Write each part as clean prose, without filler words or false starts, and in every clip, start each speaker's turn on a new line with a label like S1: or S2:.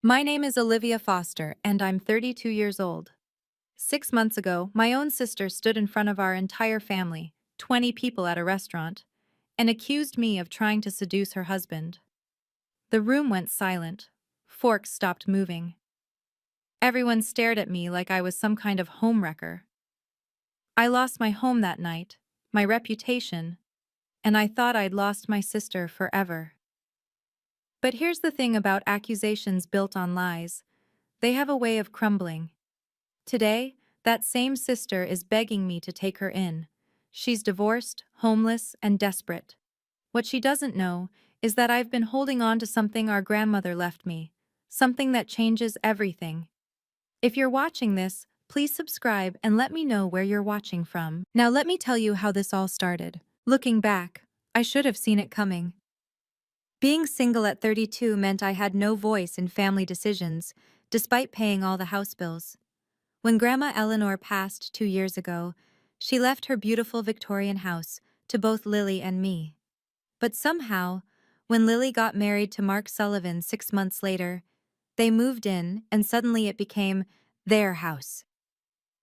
S1: My name is Olivia Foster, and I'm 32 years old. 6 months ago, my own sister stood in front of our entire family, 20 people at a restaurant, and accused me of trying to seduce her husband. The room went silent. Forks stopped moving. Everyone stared at me like I was some kind of homewrecker. I lost my home that night, my reputation, and I thought I'd lost my sister forever. But here's the thing about accusations built on lies. They have a way of crumbling. Today, that same sister is begging me to take her in. She's divorced, homeless, and desperate. What she doesn't know is that I've been holding on to something our grandmother left me, something that changes everything. If you're watching this, please subscribe and let me know where you're watching from. Now let me tell you how this all started. Looking back, I should have seen it coming. Being single at 32 meant I had no voice in family decisions, despite paying all the house bills. When Grandma Eleanor passed 2 years ago, she left her beautiful Victorian house to both Lily and me. But somehow, when Lily got married to Mark Sullivan 6 months later, they moved in and suddenly it became their house.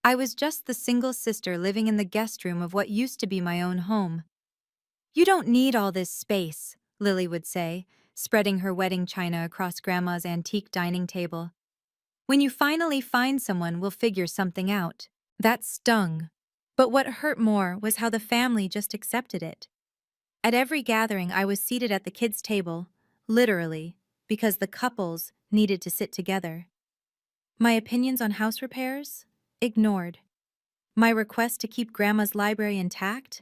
S1: I was just the single sister living in the guest room of what used to be my own home. "You don't need all this space," Lily would say, spreading her wedding china across Grandma's antique dining table. "When you finally find someone, we'll figure something out." That stung. But what hurt more was how the family just accepted it. At every gathering, I was seated at the kids' table, literally, because the couples needed to sit together. My opinions on house repairs? Ignored. My request to keep Grandma's library intact?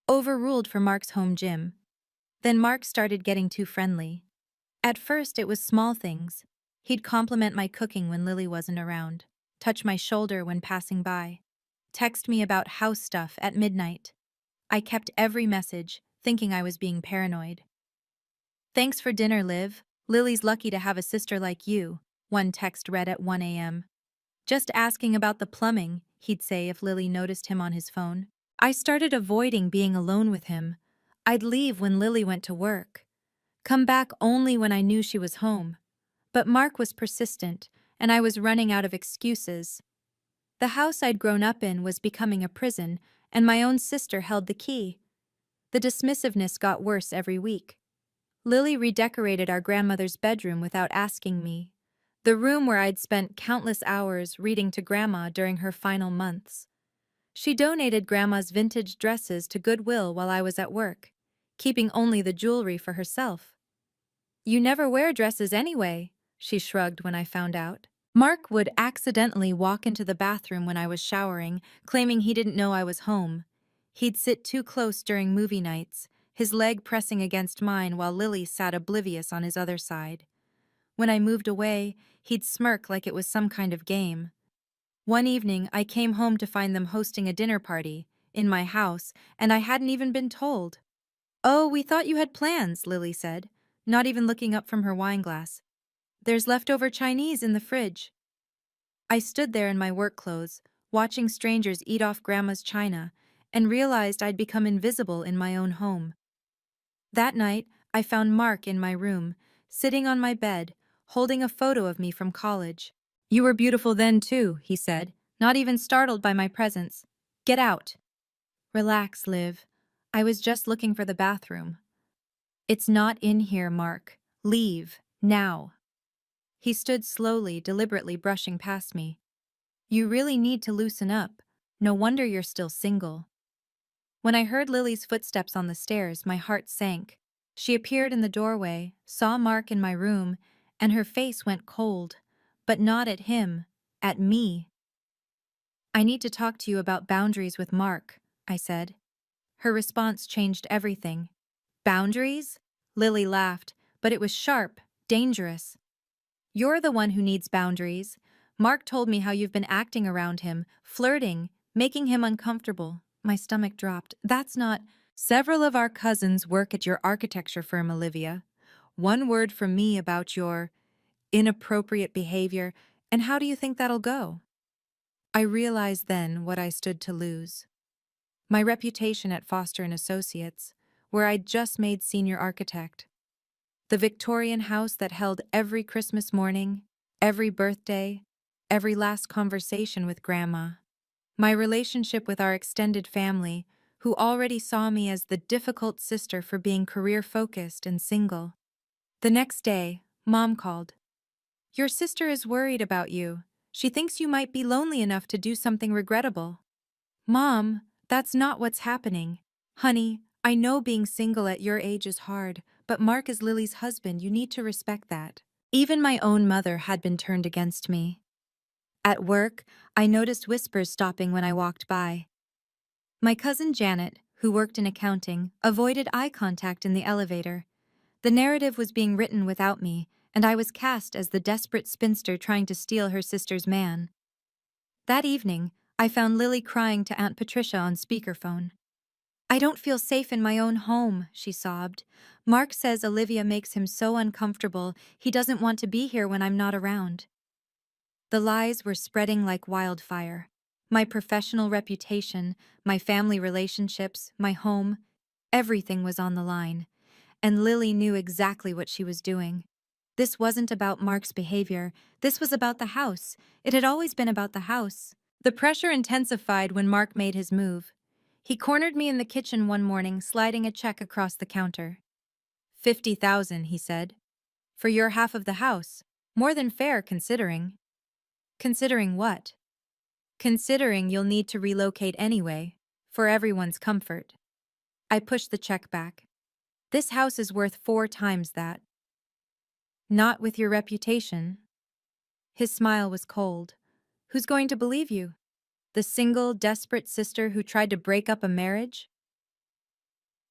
S1: Overruled for Mark's home gym. Then Mark started getting too friendly. At first, it was small things. He'd compliment my cooking when Lily wasn't around, touch my shoulder when passing by, text me about house stuff at midnight. I kept every message, thinking I was being paranoid. "Thanks for dinner, Liv. Lily's lucky to have a sister like you," one text read at 1 a.m. "Just asking about the plumbing," he'd say if Lily noticed him on his phone. I started avoiding being alone with him. I'd leave when Lily went to work, come back only when I knew she was home. But Mark was persistent, and I was running out of excuses. The house I'd grown up in was becoming a prison, and my own sister held the key. The dismissiveness got worse every week. Lily redecorated our grandmother's bedroom without asking me, the room where I'd spent countless hours reading to Grandma during her final months. She donated Grandma's vintage dresses to Goodwill while I was at work, keeping only the jewelry for herself. "You never wear dresses anyway," she shrugged when I found out. Mark would accidentally walk into the bathroom when I was showering, claiming he didn't know I was home. He'd sit too close during movie nights, his leg pressing against mine while Lily sat oblivious on his other side. When I moved away, he'd smirk like it was some kind of game. One evening, I came home to find them hosting a dinner party in my house, and I hadn't even been told. "Oh, we thought you had plans," Lily said, not even looking up from her wineglass. "There's leftover Chinese in the fridge." I stood there in my work clothes, watching strangers eat off Grandma's china, and realized I'd become invisible in my own home. That night, I found Mark in my room, sitting on my bed, holding a photo of me from college. "You were beautiful then too," he said, not even startled by my presence. "Get out." "Relax, Liv. I was just looking for the bathroom." "It's not in here, Mark. Leave, now." He stood slowly, deliberately brushing past me. "You really need to loosen up. No wonder you're still single." When I heard Lily's footsteps on the stairs, my heart sank. She appeared in the doorway, saw Mark in my room, and her face went cold. But not at him, at me. "I need to talk to you about boundaries with Mark," I said. Her response changed everything. "Boundaries?" Lily laughed, but it was sharp, dangerous. "You're the one who needs boundaries. Mark told me how you've been acting around him, flirting, making him uncomfortable." My stomach dropped. "That's not—" "Several of our cousins work at your architecture firm, Olivia. One word from me about your inappropriate behavior, and how do you think that'll go?" I realized then what I stood to lose. My reputation at Foster and Associates, where I'd just made senior architect. The Victorian house that held every Christmas morning, Every birthday, every last conversation with Grandma. My relationship with our extended family, who already saw me as the difficult sister for being career-focused and single. The next day, Mom called. "Your sister is worried about you. She thinks you might be lonely enough to do something regrettable." "Mom, that's not what's happening. Honey, I know being single at your age is hard, but Mark is Lily's husband. You need to respect that." Even my own mother had been turned against me. At work, I noticed whispers stopping when I walked by. My cousin Janet, who worked in accounting, avoided eye contact in the elevator. The narrative was being written without me, and I was cast as the desperate spinster trying to steal her sister's man. That evening, I found Lily crying to Aunt Patricia on speakerphone. "I don't feel safe in my own home," she sobbed. "Mark says Olivia makes him so uncomfortable, he doesn't want to be here when I'm not around." The lies were spreading like wildfire. My professional reputation, my family relationships, my home, everything was on the line. And Lily knew exactly what she was doing. This wasn't about Mark's behavior. This was about the house. It had always been about the house. The pressure intensified when Mark made his move. He cornered me in the kitchen one morning, sliding a check across the counter. 50,000, he said. "For your half of the house. More than fair, considering." "Considering what?" "Considering you'll need to relocate anyway, for everyone's comfort." I pushed the check back. "This house is worth 4 times that." "Not with your reputation." His smile was cold. "Who's going to believe you? The single, desperate sister who tried to break up a marriage?"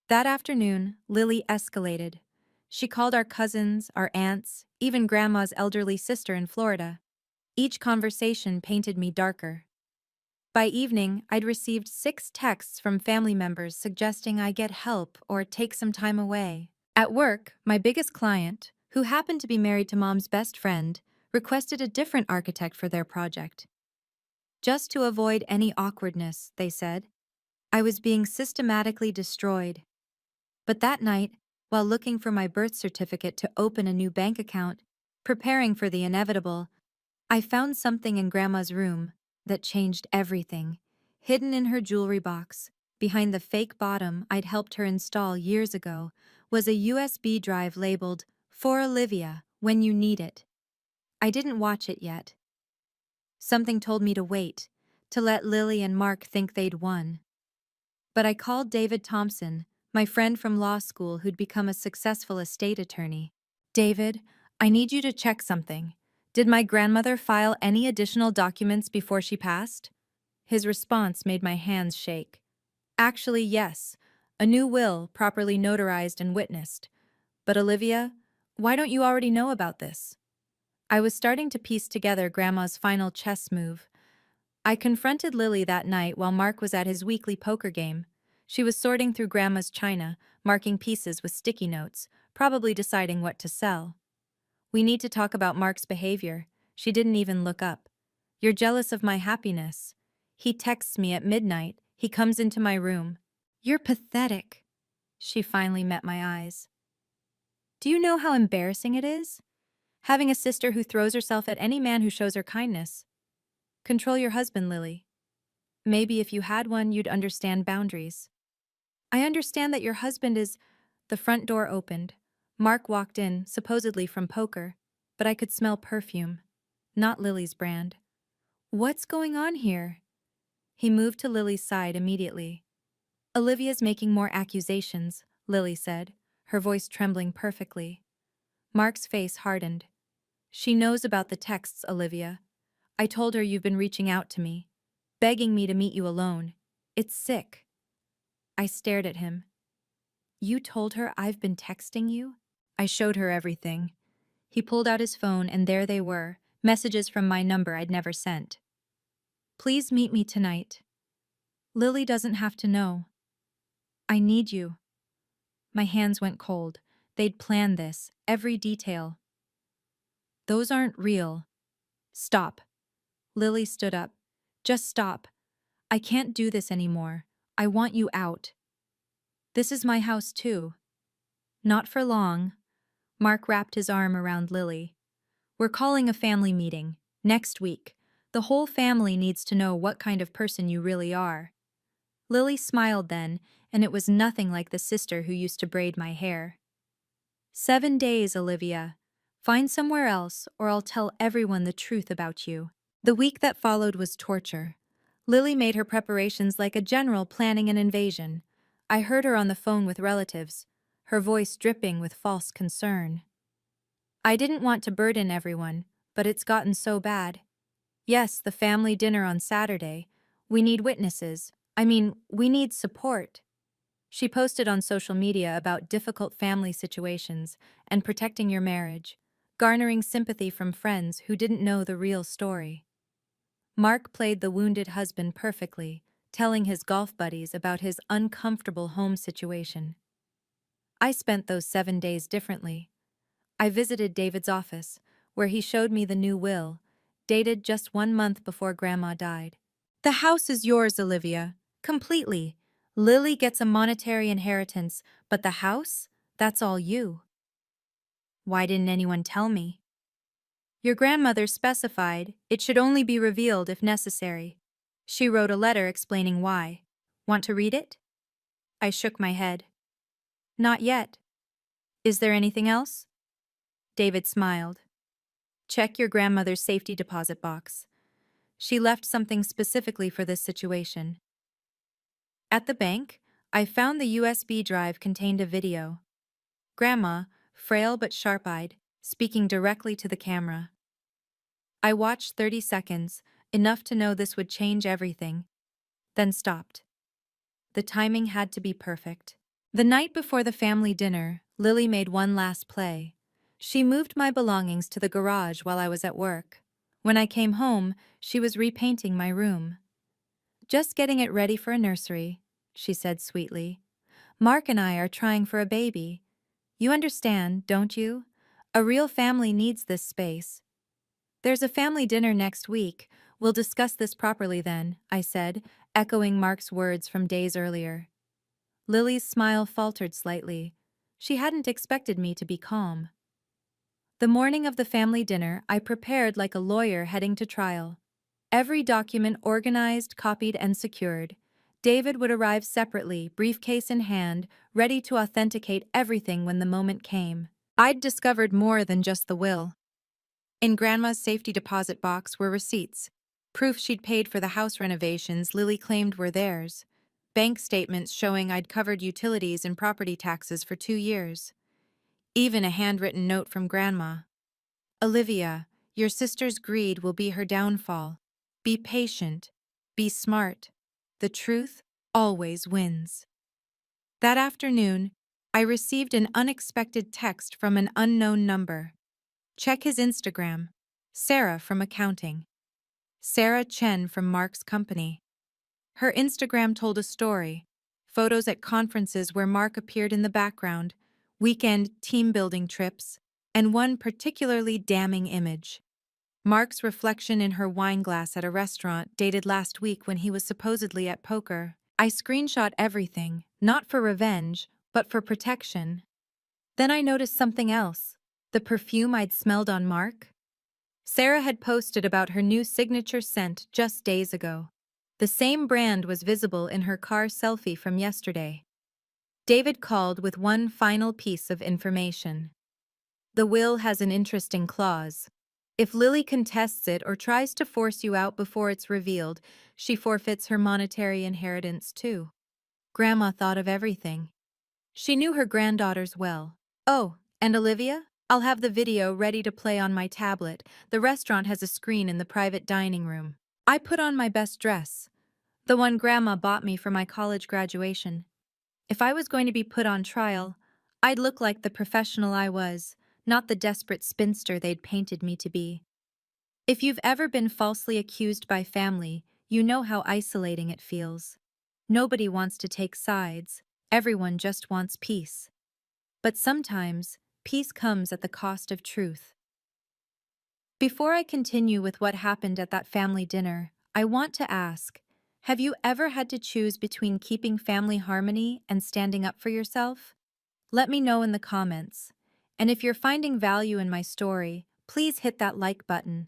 S1: That afternoon, Lily escalated. She called our cousins, our aunts, even Grandma's elderly sister in Florida. Each conversation painted me darker. By evening, I'd received 6 texts from family members suggesting I get help or take some time away. At work, my biggest client, who happened to be married to Mom's best friend, requested a different architect for their project. Just to avoid any awkwardness, they said. I was being systematically destroyed. But that night, while looking for my birth certificate to open a new bank account, preparing for the inevitable, I found something in Grandma's room that changed everything. Hidden in her jewelry box, behind the fake bottom I'd helped her install years ago, was a USB drive labeled, "For Olivia, when you need it." I didn't watch it yet. Something told me to wait, to let Lily and Mark think they'd won. But I called David Thompson, my friend from law school who'd become a successful estate attorney. "David, I need you to check something. Did my grandmother file any additional documents before she passed?" His response made my hands shake. "Actually, yes. A new will, properly notarized and witnessed. But Olivia, why don't you already know about this?" I was starting to piece together Grandma's final chess move. I confronted Lily that night while Mark was at his weekly poker game. She was sorting through Grandma's china, marking pieces with sticky notes, probably deciding what to sell. "We need to talk about Mark's behavior." She didn't even look up. "You're jealous of my happiness. He texts me at midnight. He comes into my room." "You're pathetic." She finally met my eyes. "Do you know how embarrassing it is? Having a sister who throws herself at any man who shows her kindness. Control your husband, Lily. Maybe if you had one, you'd understand boundaries." "I understand that your husband is—" The front door opened. Mark walked in, supposedly from poker, but I could smell perfume. Not Lily's brand. "What's going on here?" He moved to Lily's side immediately. "Olivia's making more accusations," Lily said, her voice trembling perfectly. Mark's face hardened. "She knows about the texts, Olivia. I told her you've been reaching out to me, begging me to meet you alone. It's sick." I stared at him. "You told her I've been texting you?" I showed her everything. He pulled out his phone and there they were, messages from my number I'd never sent. "Please meet me tonight. Lily doesn't have to know. I need you." My hands went cold. They'd planned this, every detail. "Those aren't real." "Stop." Lily stood up. "Just stop. I can't do this anymore. I want you out." "This is my house too." "Not for long." Mark wrapped his arm around Lily. We're calling a family meeting. Next week. The whole family needs to know what kind of person you really are. Lily smiled then, and it was nothing like the sister who used to braid my hair. 7 days, Olivia. Find somewhere else, or I'll tell everyone the truth about you. The week that followed was torture. Lily made her preparations like a general planning an invasion. I heard her on the phone with relatives, her voice dripping with false concern. I didn't want to burden everyone, but it's gotten so bad. Yes, the family dinner on Saturday. We need witnesses. We need support. She posted on social media about difficult family situations and protecting your marriage, garnering sympathy from friends who didn't know the real story. Mark played the wounded husband perfectly, telling his golf buddies about his uncomfortable home situation. I spent those 7 days differently. I visited David's office, where he showed me the new will, dated just 1 month before Grandma died. The house is yours, Olivia, completely. Lily gets a monetary inheritance, but the house? That's all you. Why didn't anyone tell me? Your grandmother specified it should only be revealed if necessary. She wrote a letter explaining why. Want to read it? I shook my head. Not yet. Is there anything else? David smiled. Check your grandmother's safety deposit box. She left something specifically for this situation. At the bank, I found the USB drive contained a video. Grandma, frail but sharp-eyed, speaking directly to the camera. I watched 30 seconds, enough to know this would change everything, then stopped. The timing had to be perfect. The night before the family dinner, Lily made one last play. She moved my belongings to the garage while I was at work. When I came home, she was repainting my room. Just getting it ready for a nursery, she said sweetly. Mark and I are trying for a baby. You understand, don't you? A real family needs this space. There's a family dinner next week. We'll discuss this properly then, I said, echoing Mark's words from days earlier. Lily's smile faltered slightly. She hadn't expected me to be calm. The morning of the family dinner, I prepared like a lawyer heading to trial. Every document organized, copied, and secured. David would arrive separately, briefcase in hand, ready to authenticate everything when the moment came. I'd discovered more than just the will. In Grandma's safety deposit box were receipts, proof she'd paid for the house renovations Lily claimed were theirs, bank statements showing I'd covered utilities and property taxes for 2 years. Even a handwritten note from Grandma. Olivia, your sister's greed will be her downfall. Be patient. Be smart. The truth always wins. That afternoon, I received an unexpected text from an unknown number. Check his Instagram. Sarah from accounting. Sarah Chen from Mark's company. Her Instagram told a story. Photos at conferences where Mark appeared in the background, weekend team-building trips, and one particularly damning image. Mark's reflection in her wine glass at a restaurant dated last week when he was supposedly at poker. I screenshot everything, not for revenge, but for protection. Then I noticed something else. The perfume I'd smelled on Mark? Sarah had posted about her new signature scent just days ago. The same brand was visible in her car selfie from yesterday. David called with one final piece of information. The will has an interesting clause. If Lily contests it or tries to force you out before it's revealed, she forfeits her monetary inheritance too. Grandma thought of everything. She knew her granddaughters well. Oh, and Olivia? I'll have the video ready to play on my tablet. The restaurant has a screen in the private dining room. I put on my best dress, the one Grandma bought me for my college graduation. If I was going to be put on trial, I'd look like the professional I was, not the desperate spinster they'd painted me to be. If you've ever been falsely accused by family, you know how isolating it feels. Nobody wants to take sides, everyone just wants peace. But sometimes, peace comes at the cost of truth. Before I continue with what happened at that family dinner, I want to ask, have you ever had to choose between keeping family harmony and standing up for yourself? Let me know in the comments. And if you're finding value in my story, please hit that like button.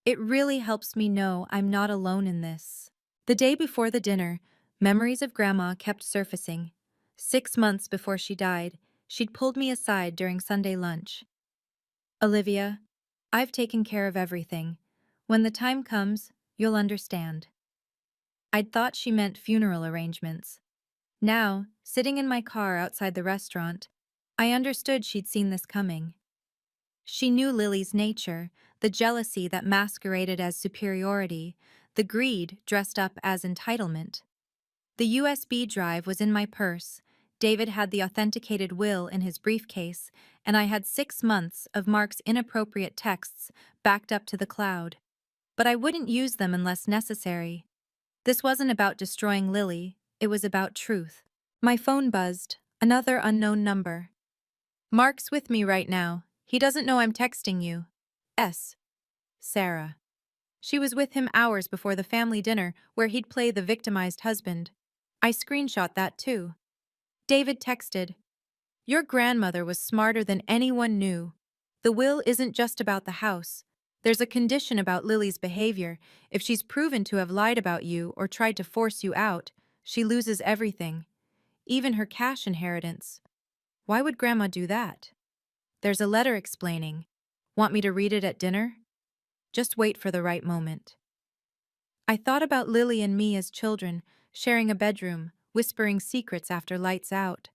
S1: It really helps me know I'm not alone in this. The day before the dinner, memories of Grandma kept surfacing. 6 months before she died, she'd pulled me aside during Sunday lunch. Olivia, I've taken care of everything. When the time comes, you'll understand. I'd thought she meant funeral arrangements. Now, sitting in my car outside the restaurant, I understood she'd seen this coming. She knew Lily's nature, the jealousy that masqueraded as superiority, the greed dressed up as entitlement. The USB drive was in my purse, David had the authenticated will in his briefcase, and I had 6 months of Mark's inappropriate texts backed up to the cloud. But I wouldn't use them unless necessary. This wasn't about destroying Lily, it was about truth. My phone buzzed, another unknown number. Mark's with me right now. He doesn't know I'm texting you. S. Sarah. She was with him hours before the family dinner where he'd play the victimized husband. I screenshot that too. David texted, "Your grandmother was smarter than anyone knew. The will isn't just about the house. There's a condition about Lily's behavior. If she's proven to have lied about you or tried to force you out, she loses everything, even her cash inheritance. Why would Grandma do that? There's a letter explaining. Want me to read it at dinner? Just wait for the right moment." I thought about Lily and me as children, sharing a bedroom, whispering secrets after lights out.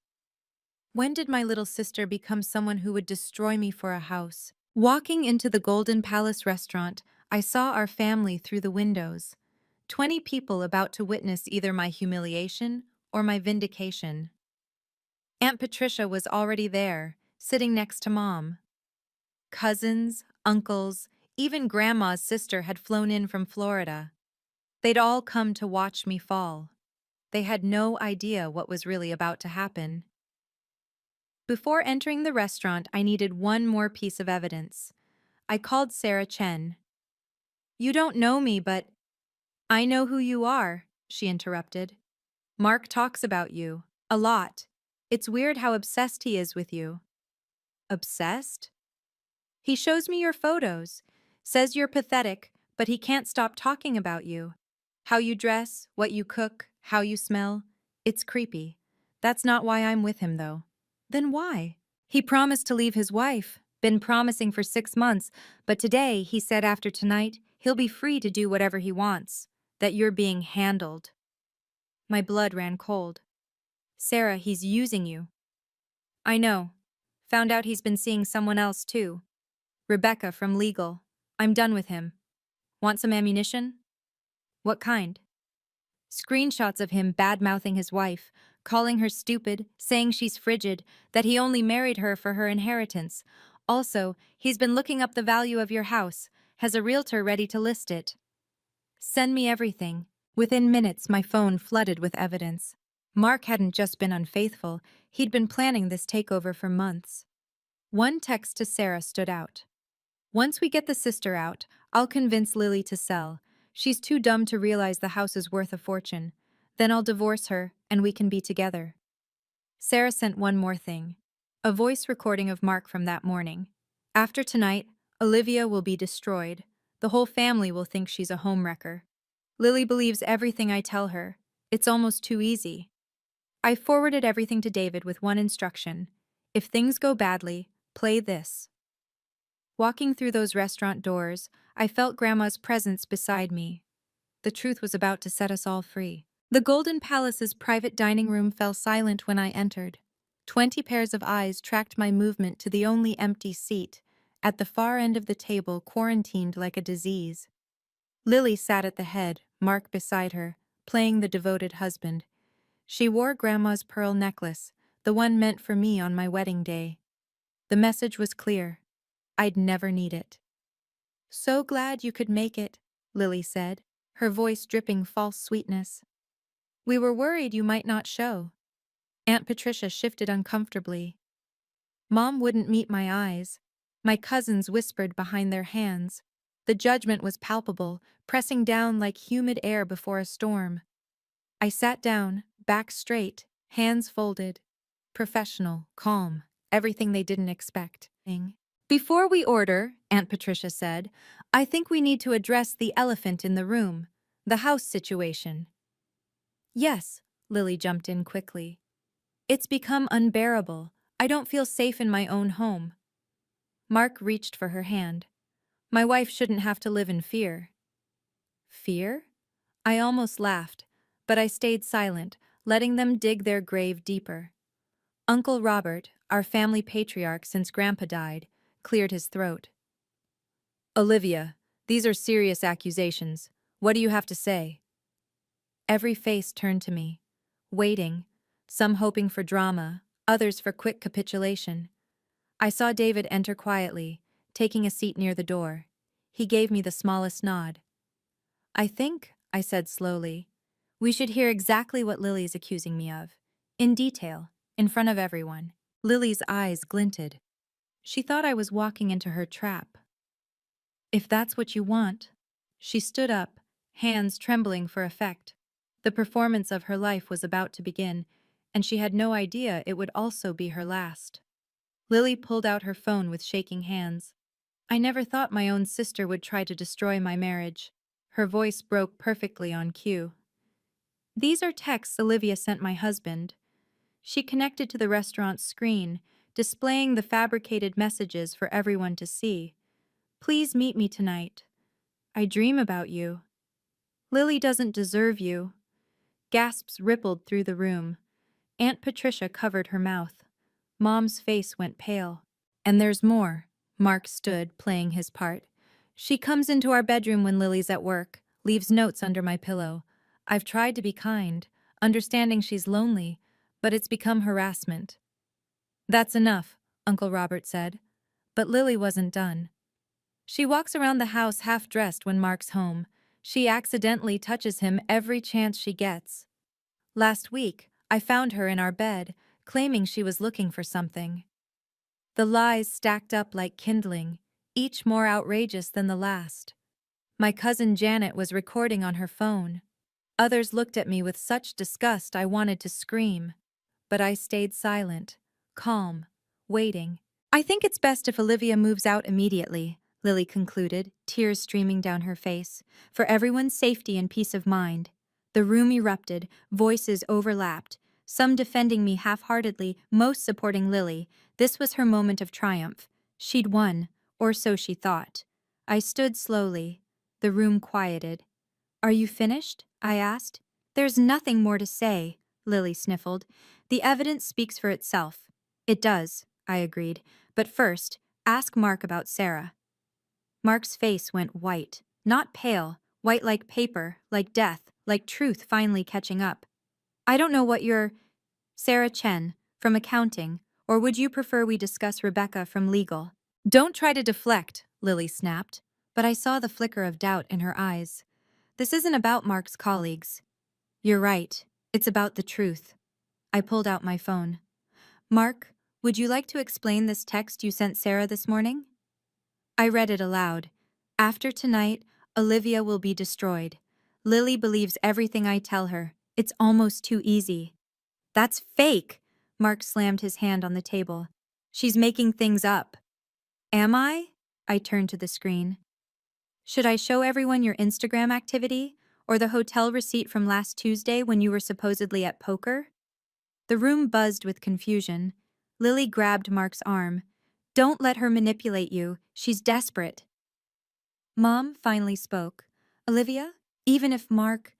S1: When did my little sister become someone who would destroy me for a house? Walking into the Golden Palace restaurant, I saw our family through the windows. 20 people about to witness either my humiliation or my vindication. Aunt Patricia was already there, sitting next to Mom. Cousins, uncles, even Grandma's sister had flown in from Florida. They'd all come to watch me fall. They had no idea what was really about to happen. Before entering the restaurant, I needed one more piece of evidence. I called Sarah Chen. "You don't know me, but—" "I know who you are," she interrupted. "Mark talks about you. A lot. It's weird how obsessed he is with you." "Obsessed?" "He shows me your photos. Says you're pathetic, but he can't stop talking about you. How you dress, what you cook, how you smell. It's creepy. That's not why I'm with him, though." "Then why?" "He promised to leave his wife. Been promising for 6 months, but today he said after tonight he'll be free to do whatever he wants. That you're being handled." My blood ran cold. "Sarah, he's using you." "I know. Found out he's been seeing someone else, too. Rebecca from legal. I'm done with him. Want some ammunition?" "What kind?" Screenshots of him bad-mouthing his wife, calling her stupid, saying she's frigid, that he only married her for her inheritance. Also, he's been looking up the value of your house, has a realtor ready to list it. Send me everything. Within minutes, my phone flooded with evidence. Mark hadn't just been unfaithful, he'd been planning this takeover for months. One text to Sarah stood out. "Once we get the sister out, I'll convince Lily to sell. She's too dumb to realize the house is worth a fortune. Then I'll divorce her, and we can be together." Sarah sent one more thing. A voice recording of Mark from that morning. "After tonight, Olivia will be destroyed. The whole family will think she's a homewrecker. Lily believes everything I tell her. It's almost too easy." I forwarded everything to David with one instruction. "If things go badly, play this." Walking through those restaurant doors, I felt Grandma's presence beside me. The truth was about to set us all free. The Golden Palace's private dining room fell silent when I entered. 20 pairs of eyes tracked my movement to the only empty seat, at the far end of the table, quarantined like a disease. Lily sat at the head, Mark beside her, playing the devoted husband. She wore Grandma's pearl necklace, the one meant for me on my wedding day. The message was clear. I'd never need it. "So glad you could make it," Lily said, her voice dripping false sweetness. "We were worried you might not show." Aunt Patricia shifted uncomfortably. Mom wouldn't meet my eyes. My cousins whispered behind their hands. The judgment was palpable, pressing down like humid air before a storm. I sat down, back straight, hands folded. Professional, calm, everything they didn't expect. Before we order, Aunt Patricia said, I think we need to address the elephant in the room, the house situation. Yes, Lily jumped in quickly. It's become unbearable. I don't feel safe in my own home. Mark reached for her hand. My wife shouldn't have to live in fear. Fear? I almost laughed, but I stayed silent, letting them dig their grave deeper. Uncle Robert, our family patriarch since Grandpa died, cleared his throat. Olivia, these are serious accusations. What do you have to say? Every face turned to me, waiting, some hoping for drama, others for quick capitulation. I saw David enter quietly, taking a seat near the door. He gave me the smallest nod. I think, I said slowly, we should hear exactly what Lily's accusing me of. In detail, in front of everyone. Lily's eyes glinted. She thought I was walking into her trap. If that's what you want. She stood up, hands trembling for effect. The performance of her life was about to begin, and she had no idea it would also be her last. Lily pulled out her phone with shaking hands. I never thought my own sister would try to destroy my marriage. Her voice broke perfectly on cue. These are texts Olivia sent my husband. She connected to the restaurant's screen, displaying the fabricated messages for everyone to see. Please meet me tonight. I dream about you. Lily doesn't deserve you. Gasps rippled through the room. Aunt Patricia covered her mouth. Mom's face went pale. And there's more. Mark stood, playing his part. She comes into our bedroom when Lily's at work, leaves notes under my pillow. I've tried to be kind, understanding she's lonely, but it's become harassment. That's enough, Uncle Robert said. But Lily wasn't done. She walks around the house half-dressed when Mark's home. She accidentally touches him every chance she gets. Last week, I found her in our bed, claiming she was looking for something. The lies stacked up like kindling, each more outrageous than the last. My cousin Janet was recording on her phone. Others looked at me with such disgust I wanted to scream. But I stayed silent, calm, waiting. I think it's best if Olivia moves out immediately, Lily concluded, tears streaming down her face, for everyone's safety and peace of mind. The room erupted, voices overlapped, some defending me half-heartedly, most supporting Lily. This was her moment of triumph. She'd won, or so she thought. I stood slowly. The room quieted. Are you finished? I asked. There's nothing more to say, Lily sniffled. The evidence speaks for itself. It does, I agreed. But first, ask Mark about Sarah. Mark's face went white, not pale, white like paper, like death, like truth finally catching up. I don't know what you're... Sarah Chen, from accounting, or would you prefer we discuss Rebecca from legal? Don't try to deflect, Lily snapped, but I saw the flicker of doubt in her eyes. This isn't about Mark's colleagues. You're right, it's about the truth. I pulled out my phone. Mark, would you like to explain this text you sent Sarah this morning? I read it aloud. After tonight, Olivia will be destroyed. Lily believes everything I tell her. It's almost too easy. That's fake, Mark slammed his hand on the table. She's making things up. Am I? I turned to the screen. Should I show everyone your Instagram activity, or the hotel receipt from last Tuesday when you were supposedly at poker? The room buzzed with confusion. Lily grabbed Mark's arm. Don't let her manipulate you. She's desperate. Mom finally spoke. Olivia, even if Mark...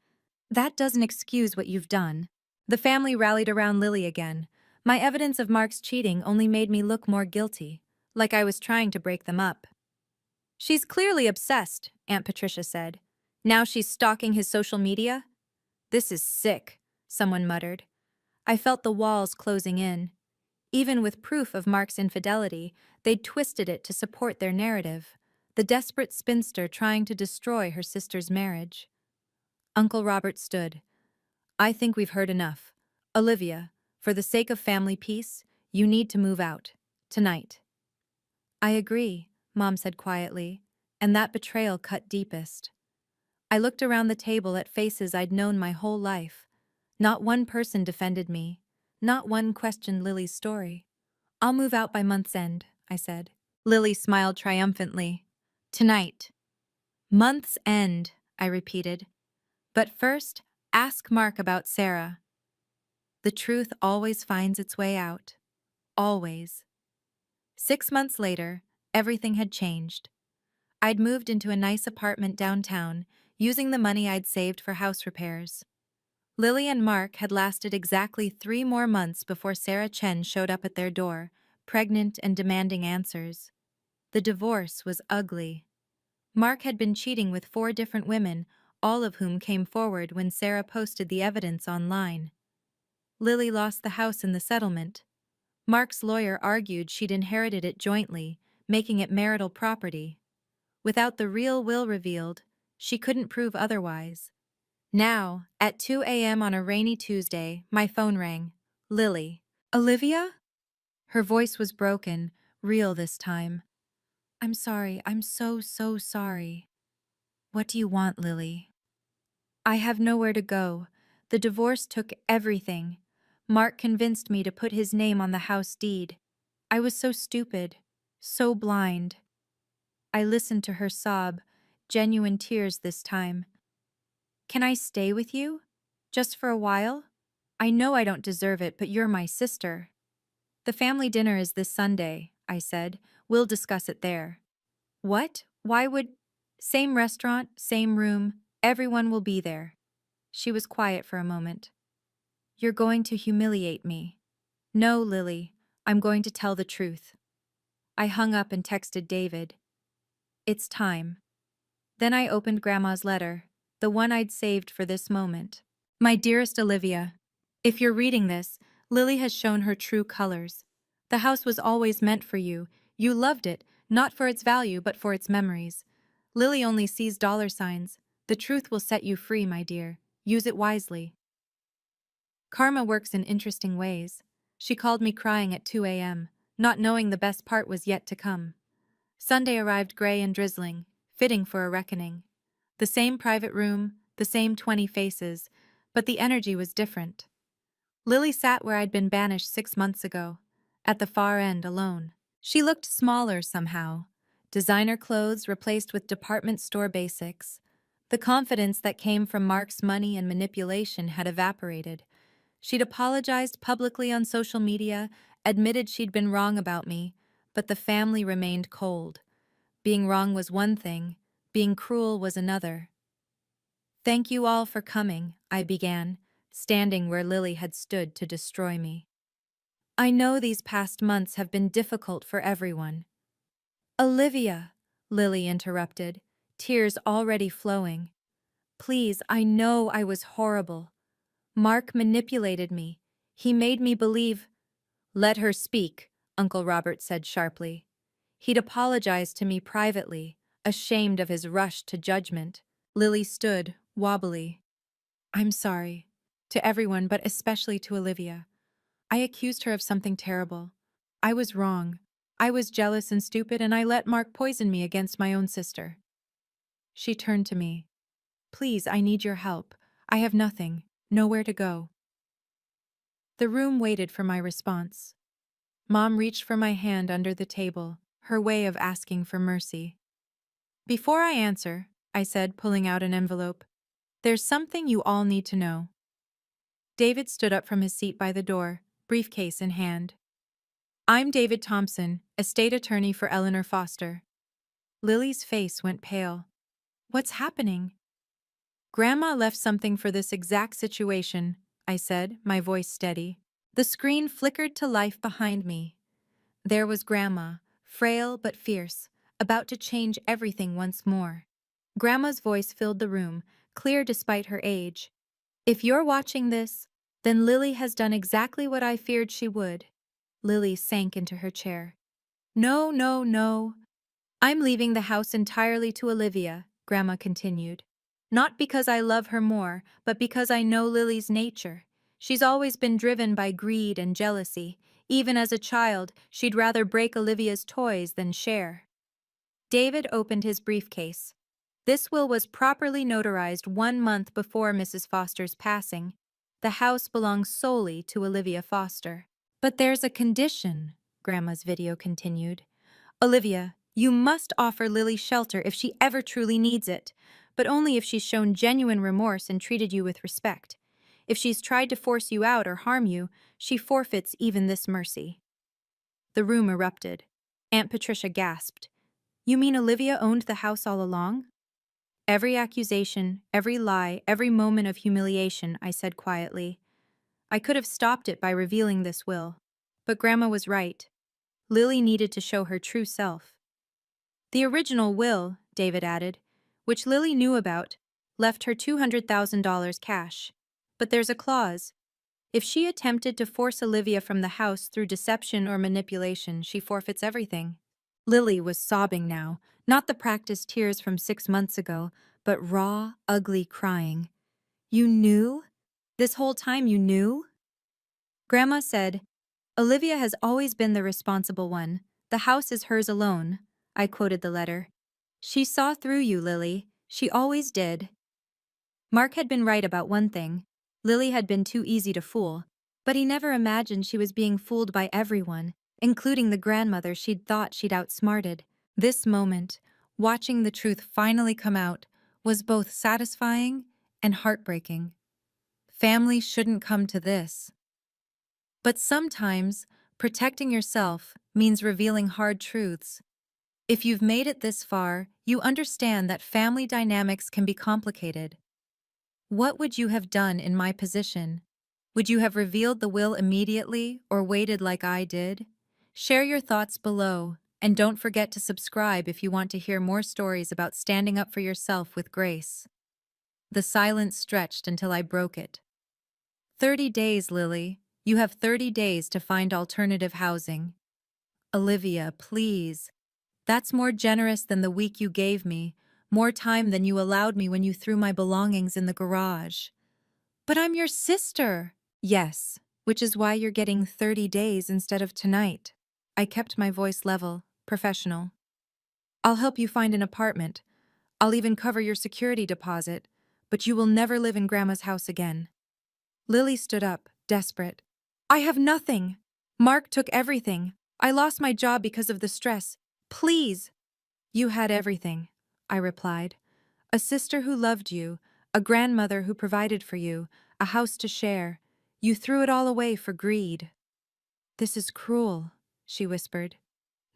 S1: That doesn't excuse what you've done. The family rallied around Lily again. My evidence of Mark's cheating only made me look more guilty, like I was trying to break them up. She's clearly obsessed, Aunt Patricia said. Now she's stalking his social media? This is sick, someone muttered. I felt the walls closing in. Even with proof of Mark's infidelity, they'd twisted it to support their narrative. The desperate spinster trying to destroy her sister's marriage. Uncle Robert stood. I think we've heard enough. Olivia, for the sake of family peace, you need to move out. Tonight. I agree, Mom said quietly, and that betrayal cut deepest. I looked around the table at faces I'd known my whole life. Not one person defended me. Not one questioned Lily's story. I'll move out by month's end, I said. Lily smiled triumphantly. Tonight. Month's end, I repeated. But first, ask Mark about Sarah. The truth always finds its way out. Always. 6 months later, everything had changed. I'd moved into a nice apartment downtown, using the money I'd saved for house repairs. Lily and Mark had lasted exactly 3 more months before Sarah Chen showed up at their door, pregnant and demanding answers. The divorce was ugly. Mark had been cheating with 4 different women, all of whom came forward when Sarah posted the evidence online. Lily lost the house in the settlement. Mark's lawyer argued she'd inherited it jointly, making it marital property. Without the real will revealed, she couldn't prove otherwise. Now, at 2 a.m. on a rainy Tuesday, my phone rang. Lily. Olivia? Her voice was broken, real this time. I'm sorry, I'm so sorry. What do you want, Lily? I have nowhere to go. The divorce took everything. Mark convinced me to put his name on the house deed. I was so stupid, so blind. I listened to her sob, genuine tears this time. Can I stay with you? Just for a while? I know I don't deserve it, but you're my sister. The family dinner is this Sunday, I said. We'll discuss it there. What? Why would... Same restaurant, same room, everyone will be there. She was quiet for a moment. You're going to humiliate me. No, Lily, I'm going to tell the truth. I hung up and texted David. It's time. Then I opened Grandma's letter, the one I'd saved for this moment. My dearest Olivia, if you're reading this, Lily has shown her true colors. The house was always meant for you. You loved it, not for its value but for its memories. Lily only sees dollar signs. The truth will set you free, my dear. Use it wisely. Karma works in interesting ways. She called me crying at 2 a.m., not knowing the best part was yet to come. Sunday arrived gray and drizzling, fitting for a reckoning. The same private room, the same 20 faces, but the energy was different. Lily sat where I'd been banished 6 months ago, at the far end alone. She looked smaller somehow. Designer clothes replaced with department store basics. The confidence that came from Mark's money and manipulation had evaporated. She'd apologized publicly on social media, admitted she'd been wrong about me, but the family remained cold. Being wrong was one thing, being cruel was another. Thank you all for coming, I began, standing where Lily had stood to destroy me. I know these past months have been difficult for everyone. Olivia, Lily interrupted, tears already flowing. Please, I know I was horrible. Mark manipulated me. He made me believe... Let her speak, Uncle Robert said sharply. He'd apologized to me privately, ashamed of his rush to judgment. Lily stood, wobbly. I'm sorry. To everyone, but especially to Olivia. I accused her of something terrible. I was wrong. I was jealous and stupid, and I let Mark poison me against my own sister. She turned to me. Please, I need your help. I have nothing, nowhere to go. The room waited for my response. Mom reached for my hand under the table, her way of asking for mercy. Before I answer, I said, pulling out an envelope, there's something you all need to know. David stood up from his seat by the door, briefcase in hand. I'm David Thompson, estate attorney for Eleanor Foster. Lily's face went pale. What's happening? Grandma left something for this exact situation, I said, my voice steady. The screen flickered to life behind me. There was Grandma, frail but fierce, about to change everything once more. Grandma's voice filled the room, clear despite her age. If you're watching this, then Lily has done exactly what I feared she would. Lily sank into her chair. No. I'm leaving the house entirely to Olivia, Grandma continued. Not because I love her more, but because I know Lily's nature. She's always been driven by greed and jealousy. Even as a child, she'd rather break Olivia's toys than share. David opened his briefcase. This will was properly notarized 1 month before Mrs. Foster's passing. The house belongs solely to Olivia Foster. But there's a condition, Grandma's video continued. Olivia, you must offer Lily shelter if she ever truly needs it, but only if she's shown genuine remorse and treated you with respect. If she's tried to force you out or harm you, she forfeits even this mercy." The room erupted. Aunt Patricia gasped. "You mean Olivia owned the house all along?" "Every accusation, every lie, every moment of humiliation," I said quietly. "I could have stopped it by revealing this will. But Grandma was right. Lily needed to show her true self." "The original will," David added, "which Lily knew about, left her $200,000 cash. But there's a clause. If she attempted to force Olivia from the house through deception or manipulation, she forfeits everything." Lily was sobbing now, not the practiced tears from 6 months ago, but raw, ugly crying. "You knew? This whole time you knew?" Grandma said, "Olivia has always been the responsible one. The house is hers alone." I quoted the letter. "She saw through you, Lily. She always did." Mark had been right about one thing. Lily had been too easy to fool, but he never imagined she was being fooled by everyone, including the grandmother she'd thought she'd outsmarted. This moment, watching the truth finally come out, was both satisfying and heartbreaking. Family shouldn't come to this. But sometimes, protecting yourself means revealing hard truths. If you've made it this far, you understand that family dynamics can be complicated. What would you have done in my position? Would you have revealed the will immediately or waited like I did? Share your thoughts below, and don't forget to subscribe if you want to hear more stories about standing up for yourself with grace. The silence stretched until I broke it. 30 days, Lily. You have 30 days to find alternative housing. Olivia, please. That's more generous than the week you gave me, more time than you allowed me when you threw my belongings in the garage. But I'm your sister. Yes, which is why you're getting 30 days instead of tonight. I kept my voice level, professional. I'll help you find an apartment. I'll even cover your security deposit, but you will never live in Grandma's house again. Lily stood up, desperate. "I have nothing. Mark took everything. I lost my job because of the stress. Please." "You had everything," I replied. "A sister who loved you, a grandmother who provided for you, a house to share. You threw it all away for greed." "This is cruel," she whispered.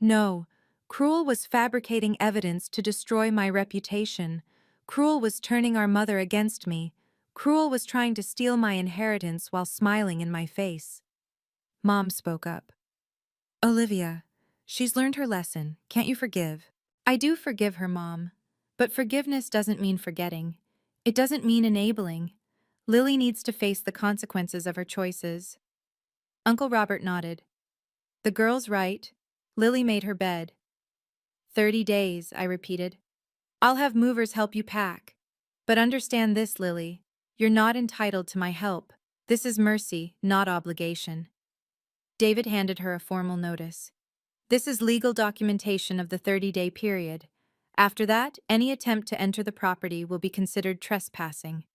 S1: "No, cruel was fabricating evidence to destroy my reputation. Cruel was turning our mother against me. Cruel was trying to steal my inheritance while smiling in my face." Mom spoke up. "Olivia, she's learned her lesson. Can't you forgive?" "I do forgive her, Mom. But forgiveness doesn't mean forgetting. It doesn't mean enabling. Lily needs to face the consequences of her choices." Uncle Robert nodded. "The girl's right. Lily made her bed." 30 days, I repeated. "I'll have movers help you pack. But understand this, Lily. You're not entitled to my help. This is mercy, not obligation." David handed her a formal notice. "This is legal documentation of the 30-day period. After that, any attempt to enter the property will be considered trespassing."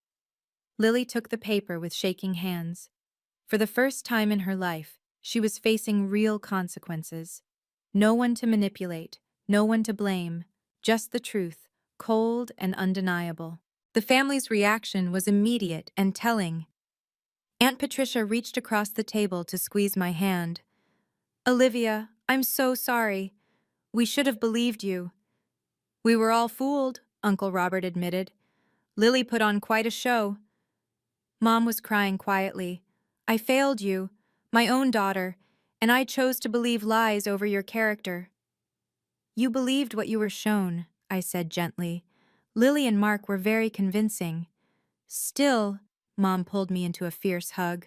S1: Lily took the paper with shaking hands. For the first time in her life, she was facing real consequences. No one to manipulate, no one to blame, just the truth, cold and undeniable. The family's reaction was immediate and telling. Aunt Patricia reached across the table to squeeze my hand. "Olivia, I'm so sorry. We should have believed you." "We were all fooled," Uncle Robert admitted. "Lily put on quite a show." Mom was crying quietly. "I failed you, my own daughter, and I chose to believe lies over your character." "You believed what you were shown," I said gently. "Lily and Mark were very convincing." "Still," Mom pulled me into a fierce hug.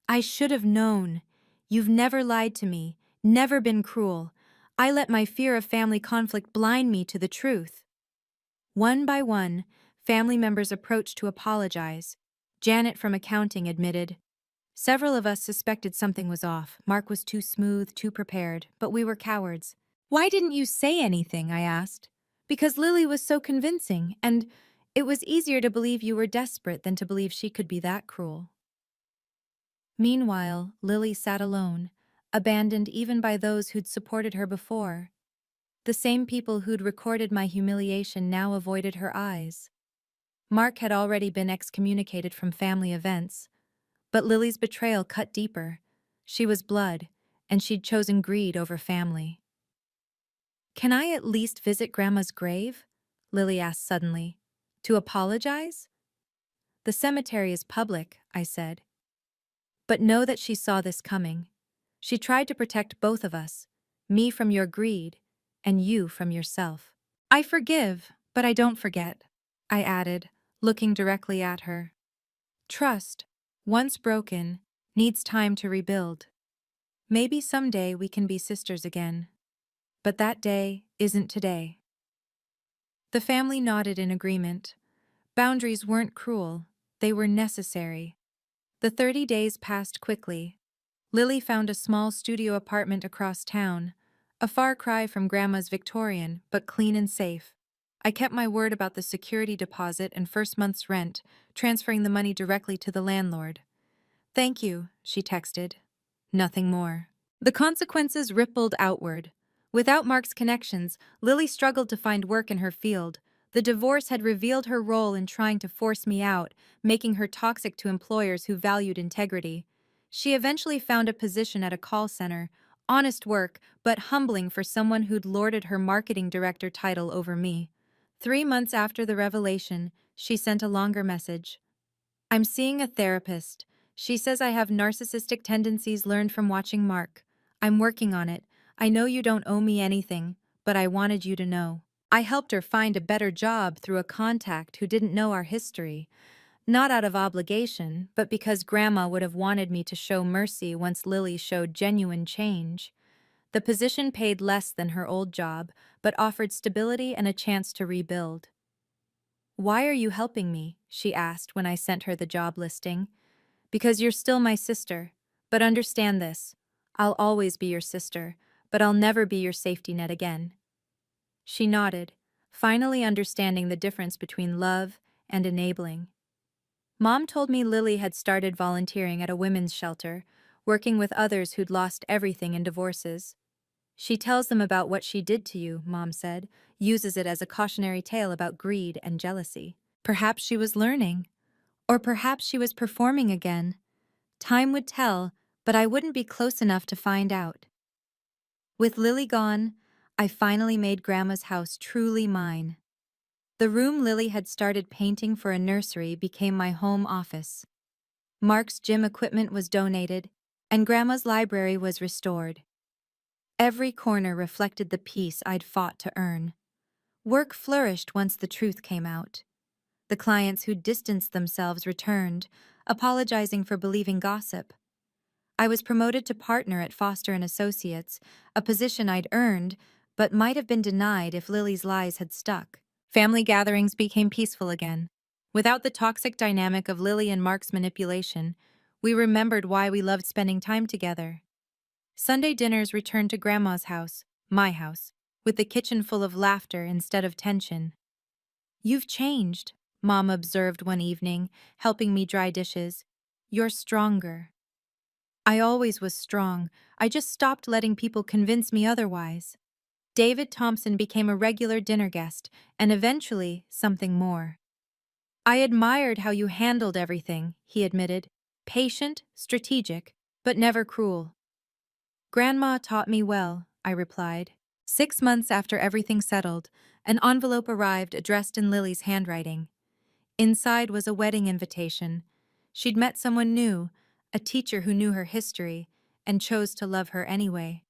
S1: "I should have known. You've never lied to me, never been cruel. I let my fear of family conflict blind me to the truth." One by one, family members approached to apologize. Janet from accounting admitted. Several of us suspected something was off. Mark was too smooth, too prepared, but we were cowards. "Why didn't you say anything?" I asked. "Because Lily was so convincing, and it was easier to believe you were desperate than to believe she could be that cruel." Meanwhile, Lily sat alone, abandoned even by those who'd supported her before. The same people who'd recorded my humiliation now avoided her eyes. Mark had already been excommunicated from family events, but Lily's betrayal cut deeper. She was blood, and she'd chosen greed over family. "Can I at least visit Grandma's grave?" Lily asked suddenly. "To apologize?" "The cemetery is public," I said. "But know that she saw this coming. She tried to protect both of us, me from your greed, and you from yourself." "I forgive, but I don't forget," I added, looking directly at her. "Trust, once broken, needs time to rebuild. Maybe someday we can be sisters again. But that day isn't today." The family nodded in agreement. Boundaries weren't cruel, they were necessary. The 30 days passed quickly. Lily found a small studio apartment across town, a far cry from Grandma's Victorian, but clean and safe. I kept my word about the security deposit and first month's rent, transferring the money directly to the landlord. "Thank you," she texted. Nothing more. The consequences rippled outward. Without Mark's connections, Lily struggled to find work in her field. The divorce had revealed her role in trying to force me out, making her toxic to employers who valued integrity. She eventually found a position at a call center, honest work, but humbling for someone who'd lorded her marketing director title over me. 3 months after the revelation, she sent a longer message. "I'm seeing a therapist. She says I have narcissistic tendencies learned from watching Mark. I'm working on it. I know you don't owe me anything, but I wanted you to know." I helped her find a better job through a contact who didn't know our history, not out of obligation, but because Grandma would have wanted me to show mercy once Lily showed genuine change. The position paid less than her old job, but offered stability and a chance to rebuild. "Why are you helping me?" she asked when I sent her the job listing. "Because you're still my sister. But understand this. I'll always be your sister, but I'll never be your safety net again." She nodded, finally understanding the difference between love and enabling. Mom told me Lily had started volunteering at a women's shelter, working with others who'd lost everything in divorces. "She tells them about what she did to you," Mom said, uses it as a cautionary tale about greed and jealousy. Perhaps she was learning. Or perhaps she was performing again. Time would tell, but I wouldn't be close enough to find out. With Lily gone, I finally made Grandma's house truly mine. The room Lily had started painting for a nursery became my home office. Mark's gym equipment was donated, and Grandma's library was restored. Every corner reflected the peace I'd fought to earn. Work flourished once the truth came out. The clients who distanced themselves returned, apologizing for believing gossip. I was promoted to partner at Foster and Associates, a position I'd earned, but might have been denied if Lily's lies had stuck. Family gatherings became peaceful again. Without the toxic dynamic of Lily and Mark's manipulation, we remembered why we loved spending time together. Sunday dinners returned to Grandma's house, my house, with the kitchen full of laughter instead of tension. "You've changed," Mom observed one evening, helping me dry dishes. "You're stronger." I always was strong, I just stopped letting people convince me otherwise. David Thompson became a regular dinner guest, and eventually, something more. "I admired how you handled everything," he admitted. "Patient, strategic, but never cruel." "Grandma taught me well," I replied. 6 months after everything settled, an envelope arrived addressed in Lily's handwriting. Inside was a wedding invitation. She'd met someone new, a teacher who knew her history, and chose to love her anyway.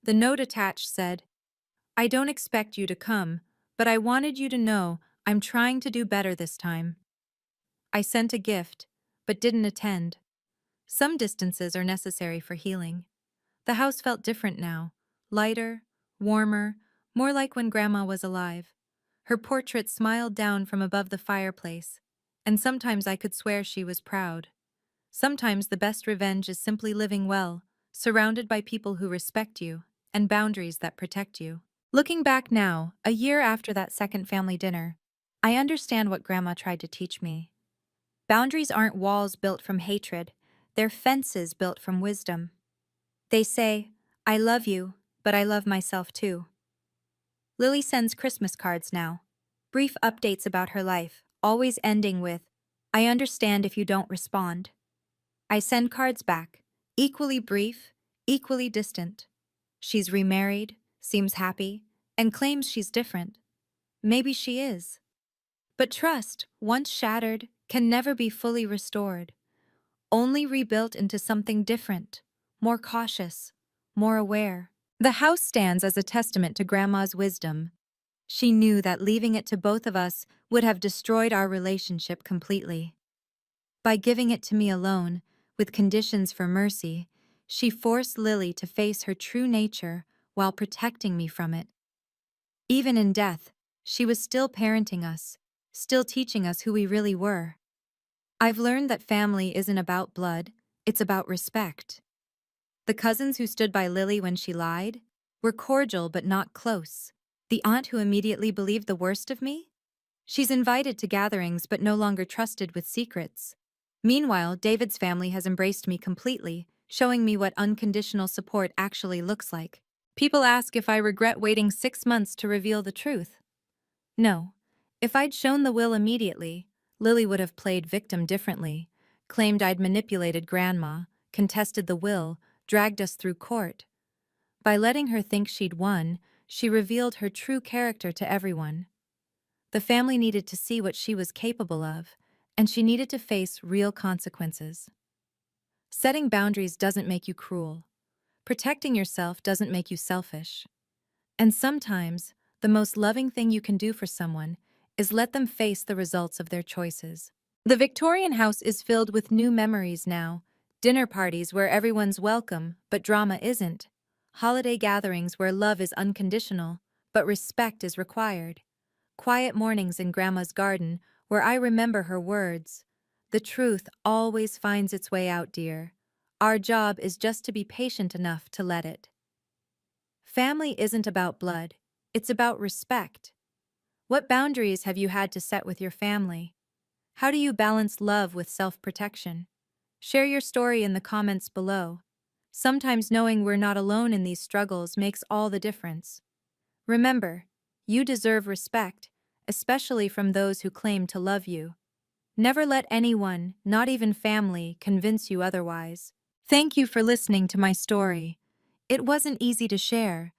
S1: The note attached said, "I don't expect you to come, but I wanted you to know I'm trying to do better this time." I sent a gift, but didn't attend. Some distances are necessary for healing. The house felt different now, lighter, warmer, more like when Grandma was alive. Her portrait smiled down from above the fireplace, and sometimes I could swear she was proud. Sometimes the best revenge is simply living well, surrounded by people who respect you, and boundaries that protect you. Looking back now, a year after that second family dinner, I understand what Grandma tried to teach me. Boundaries aren't walls built from hatred, they're fences built from wisdom. They say, "I love you, but I love myself too." Lily sends Christmas cards now. Brief updates about her life, always ending with, "I understand if you don't respond." I send cards back, equally brief, equally distant. She's remarried, seems happy, and claims she's different. Maybe she is. But trust, once shattered, can never be fully restored, only rebuilt into something different, more cautious, more aware. The house stands as a testament to Grandma's wisdom. She knew that leaving it to both of us would have destroyed our relationship completely. By giving it to me alone, with conditions for mercy, she forced Lily to face her true nature while protecting me from it. Even in death, she was still parenting us, still teaching us who we really were. I've learned that family isn't about blood, it's about respect. The cousins who stood by Lily when she lied were cordial but not close. The aunt who immediately believed the worst of me? She's invited to gatherings but no longer trusted with secrets. Meanwhile, David's family has embraced me completely, showing me what unconditional support actually looks like. People ask if I regret waiting 6 months to reveal the truth. No. If I'd shown the will immediately, Lily would have played victim differently, claimed I'd manipulated Grandma, contested the will, dragged us through court. By letting her think she'd won, she revealed her true character to everyone. The family needed to see what she was capable of, and she needed to face real consequences. Setting boundaries doesn't make you cruel. Protecting yourself doesn't make you selfish. And sometimes, the most loving thing you can do for someone is let them face the results of their choices. The Victorian house is filled with new memories now. Dinner parties where everyone's welcome, but drama isn't. Holiday gatherings where love is unconditional, but respect is required. Quiet mornings in Grandma's garden where I remember her words. The truth always finds its way out, dear. Our job is just to be patient enough to let it. Family isn't about blood, it's about respect. What boundaries have you had to set with your family? How do you balance love with self-protection? Share your story in the comments below. Sometimes knowing we're not alone in these struggles makes all the difference. Remember, you deserve respect, especially from those who claim to love you. Never let anyone, not even family, convince you otherwise. Thank you for listening to my story. It wasn't easy to share,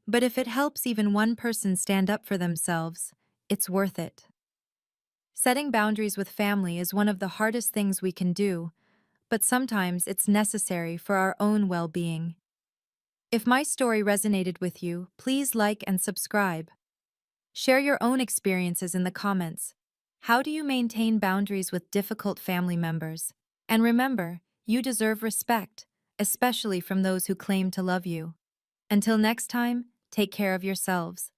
S1: but if it helps even one person stand up for themselves, it's worth it. Setting boundaries with family is one of the hardest things we can do, but sometimes it's necessary for our own well-being. If my story resonated with you, please like and subscribe. Share your own experiences in the comments. How do you maintain boundaries with difficult family members? And remember, you deserve respect, especially from those who claim to love you. Until next time, take care of yourselves.